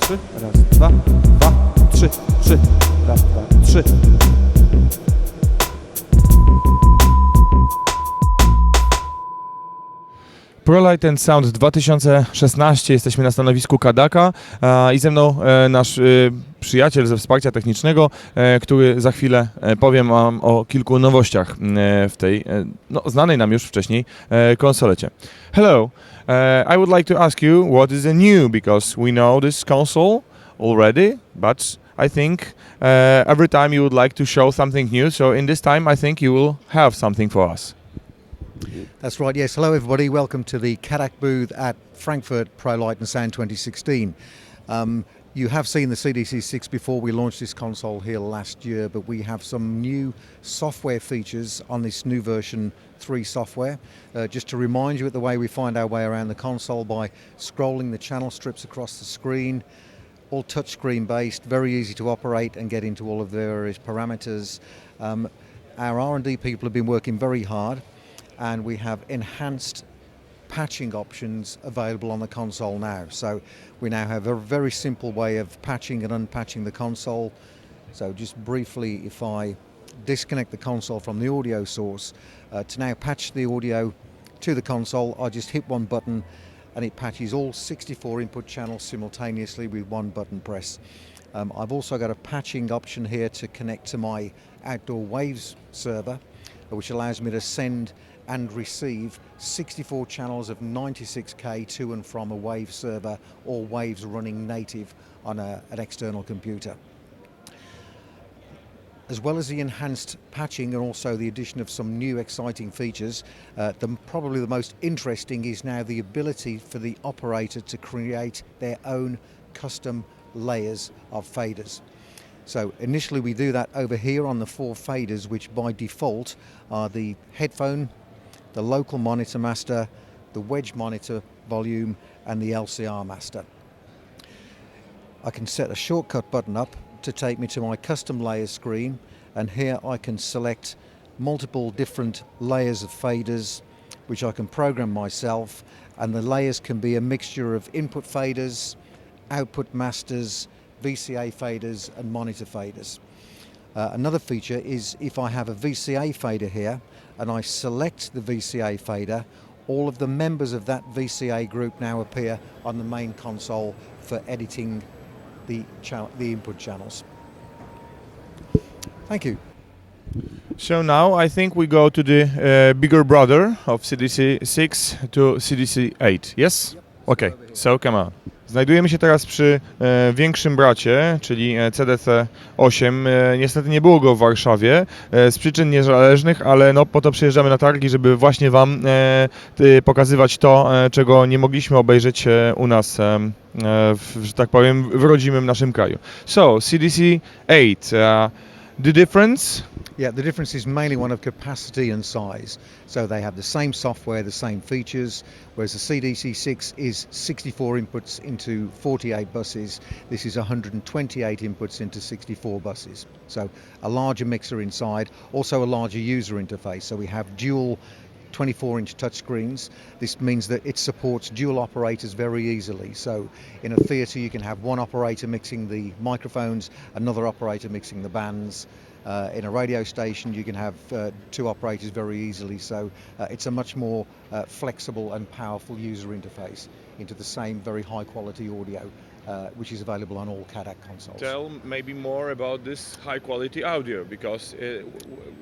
trzy. Raz, dwa, dwa, trzy, trzy. Raz, dwa, trzy. Prolight&Sound 2016, jesteśmy na stanowisku CADAC'a i ze mną nasz przyjaciel ze wsparcia technicznego, który za chwilę powiem wam o kilku nowościach w tej znanej nam już wcześniej konsolecie. Hello, I would like to ask you what is new, because we know this console already, but I think every time you would like to show something new, so in this time I think you will have something for us. That's right, yes. Hello everybody, welcome to the CADAC booth at Frankfurt Prolight&Sound 2016. You have seen the CDC6 before. We launched this console here last year, but we have some new software features on this new version 3 software. Just to remind you of the way we find our way around the console by scrolling the channel strips across the screen, all touchscreen based, very easy to operate and get into all of the various parameters. Our R&D people have been working very hard, and we have enhanced patching options available on the console now. So we now have a very simple way of patching and unpatching the console. So just briefly, if I disconnect the console from the audio source, to now patch the audio to the console, I just hit one button and it patches all 64 input channels simultaneously with one button press. I've also got a patching option here to connect to my outdoor waves server, which allows me to send and receive 64 channels of 96K to and from a wave server or waves running native on an external computer. As well as the enhanced patching and also the addition of some new exciting features, probably the most interesting is now the ability for the operator to create their own custom layers of faders. So initially we do that over here on the 4 faders, which by default are the headphone, the local monitor master, the wedge monitor volume, and the LCR master. I can set a shortcut button up to take me to my custom layers screen, and here I can select multiple different layers of faders which I can program myself, and the layers can be a mixture of input faders, output masters, VCA faders and monitor faders. Another feature is if I have a VCA fader here and I select the VCA fader, all of the members of that VCA group now appear on the main console for editing the input channels. Thank you. So now I think we go to the bigger brother of CDC6 to CDC8, yes? Okay, so come on. Znajdujemy się teraz przy większym bracie, czyli CDC8. Niestety nie było go w Warszawie z przyczyn niezależnych, ale po to przyjeżdżamy na targi, żeby właśnie wam pokazywać to, czego nie mogliśmy obejrzeć u nas, że tak powiem, w rodzimym naszym kraju. So, CDC8, the difference? Yeah, the difference is mainly one of capacity and size. So they have the same software, the same features, whereas the CDC6 is 64 inputs into 48 buses. This is 128 inputs into 64 buses. So a larger mixer inside, also a larger user interface. So we have dual 24-inch touchscreens. This means that it supports dual operators very easily. So in a theatre you can have one operator mixing the microphones, another operator mixing the bands. In a radio station you can have 2 operators very easily, so it's a much more flexible and powerful user interface into the same very high quality audio which is available on all CADAC consoles. Tell maybe more about this high quality audio, because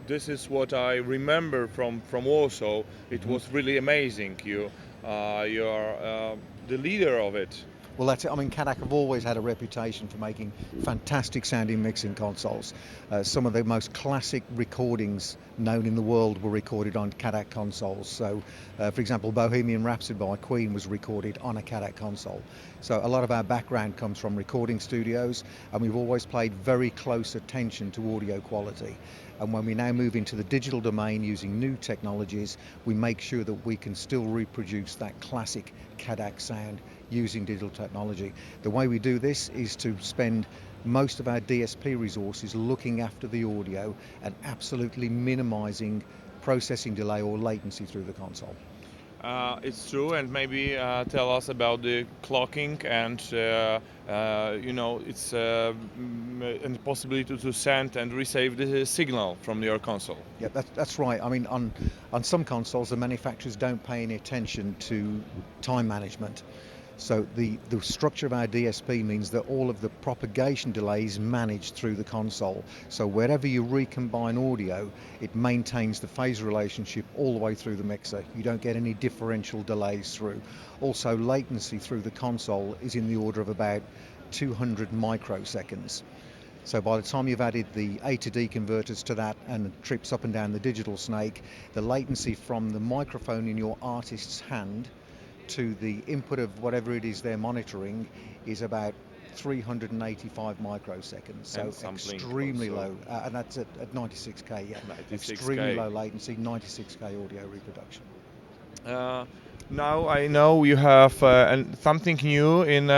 this is what I remember from Warsaw. It was really amazing. You are the leader of it. Well, that's it. I mean, CADAC have always had a reputation for making fantastic sounding mixing consoles. Some of the most classic recordings known in the world were recorded on CADAC consoles. So, for example, Bohemian Rhapsody by Queen was recorded on a CADAC console. So a lot of our background comes from recording studios, and we've always paid very close attention to audio quality. And when we now move into the digital domain using new technologies, we make sure that we can still reproduce that classic CADAC sound using digital technology. The way we do this is to spend most of our DSP resources looking after the audio and absolutely minimizing processing delay or latency through the console. It's true, and maybe tell us about the clocking and You know, it's and the possibility to send and receive the signal from your console. Yeah, that's right. I mean, on some consoles, the manufacturers don't pay any attention to time management. So the structure of our DSP means that all of the propagation delay is managed through the console. So wherever you recombine audio, it maintains the phase relationship all the way through the mixer. You don't get any differential delays through. Also, latency through the console is in the order of about 200 microseconds. So by the time you've added the A to D converters to that and the trips up and down the digital snake, the latency from the microphone in your artist's hand to the input of whatever it is they're monitoring is about 385 microseconds. So extremely also. low, and that's at 96K, yeah. 96K. Extremely low latency, 96K audio reproduction. Now I know you have something new in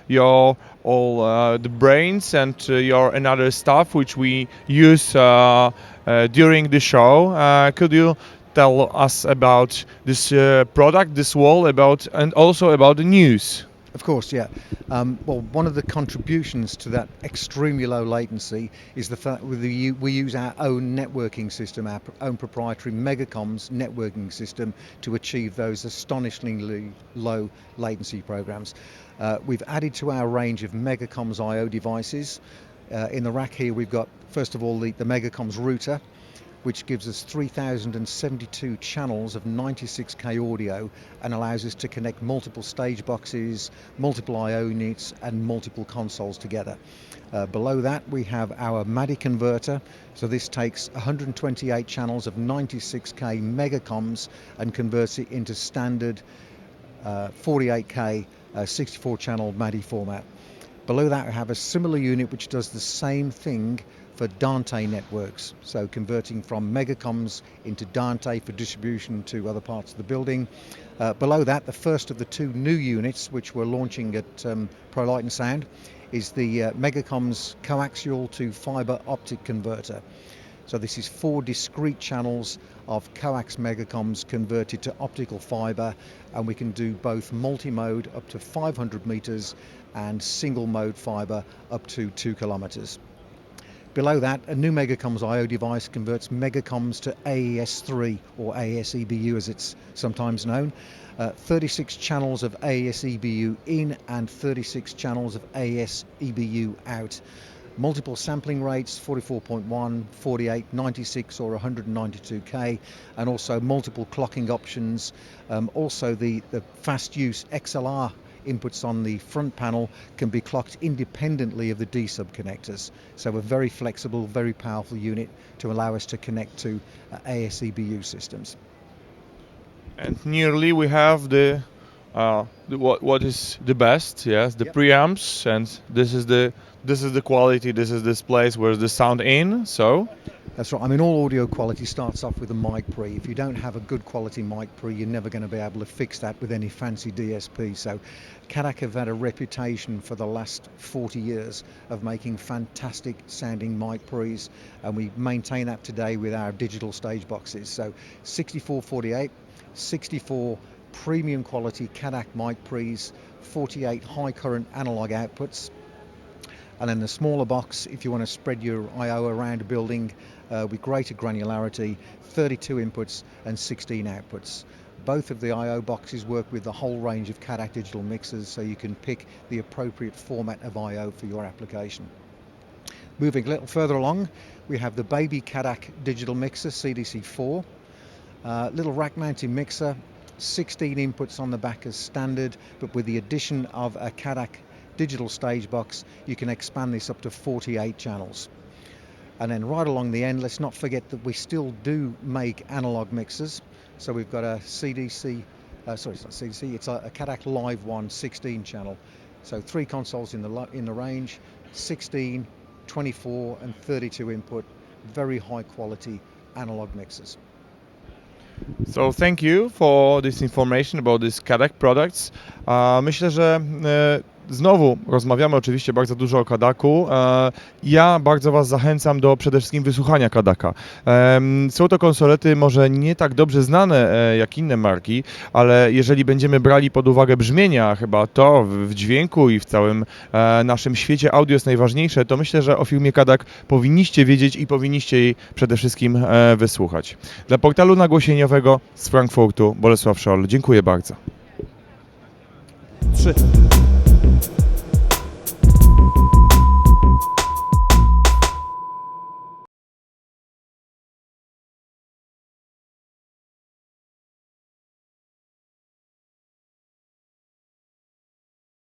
your all the brains and your another stuff which we use during the show. Could you tell us about this product, this wall, about and also about the news? Of course, yeah. Well, one of the contributions to that extremely low latency is the fact we use our own networking system, our own proprietary Megacoms networking system to achieve those astonishingly low latency programs. We've added to our range of Megacoms I/O devices. In the rack here, we've got, first of all, the Megacoms router, which gives us 3,072 channels of 96K audio and allows us to connect multiple stage boxes, multiple I/O units and multiple consoles together. Below that we have our MADI converter, so this takes 128 channels of 96K Megacoms and converts it into standard 48K 64 channel MADI format. Below that we have a similar unit which does the same thing for Dante networks, so converting from Megacoms into Dante for distribution to other parts of the building. Below that, the first of the two new units which we're launching at Prolight&Sound is the Megacoms coaxial to fiber optic converter. So this is 4 discrete channels of coax Megacoms converted to optical fiber, and we can do both multi-mode up to 500 meters and single mode fiber up to 2 kilometers. Below that, a new Megacoms I/O device converts Megacoms to AES3 or AES EBU as it's sometimes known. 36 channels of AES EBU in and 36 channels of AES EBU out. Multiple sampling rates, 44.1, 48, 96 or 192K, and also multiple clocking options. Also the fast use XLR inputs on the front panel can be clocked independently of the D-sub connectors. So a very flexible, very powerful unit to allow us to connect to AES EBU systems. And nearly we have the what is the best, yes, the preamps, and this is the quality, this is this place where the sound in, so. That's right. I mean, all audio quality starts off with a mic pre. If you don't have a good quality mic pre, you're never going to be able to fix that with any fancy DSP. So CADAC have had a reputation for the last 40 years of making fantastic sounding mic pre's, and we maintain that today with our digital stage boxes. So 6448, 64 premium quality CADAC mic pre's, 48 high current analog outputs, and then the smaller box if you want to spread your I/O around a building with greater granularity, 32 inputs and 16 outputs. Both of the I/O boxes work with the whole range of CADAC digital mixers, so you can pick the appropriate format of I/O for your application. Moving a little further along, we have the baby CADAC digital mixer, CDC4. Little rack mounted mixer, 16 inputs on the back as standard, but with the addition of a CADAC digital stage box, you can expand this up to 48 channels. And then right along the end, let's not forget that we still do make analog mixers. So we've got a CDC, sorry, it's not CDC, it's a CADAC Live One 16 channel. So 3 consoles in the range, 16, 24 and 32 input, very high quality analog mixers. So thank you for this information about these CADAC products. Myślę, że Znowu rozmawiamy oczywiście bardzo dużo o CADAC-u. Ja bardzo Was zachęcam do przede wszystkim wysłuchania CADAC-a. Są to konsolety może nie tak dobrze znane jak inne marki, ale jeżeli będziemy brali pod uwagę brzmienia, chyba to w dźwięku i w całym naszym świecie audio jest najważniejsze, to myślę, że o firmie CADAC powinniście wiedzieć i powinniście jej przede wszystkim wysłuchać. Dla portalu nagłosieniowego z Frankfurtu Bolesław Scholl. Dziękuję bardzo. 3.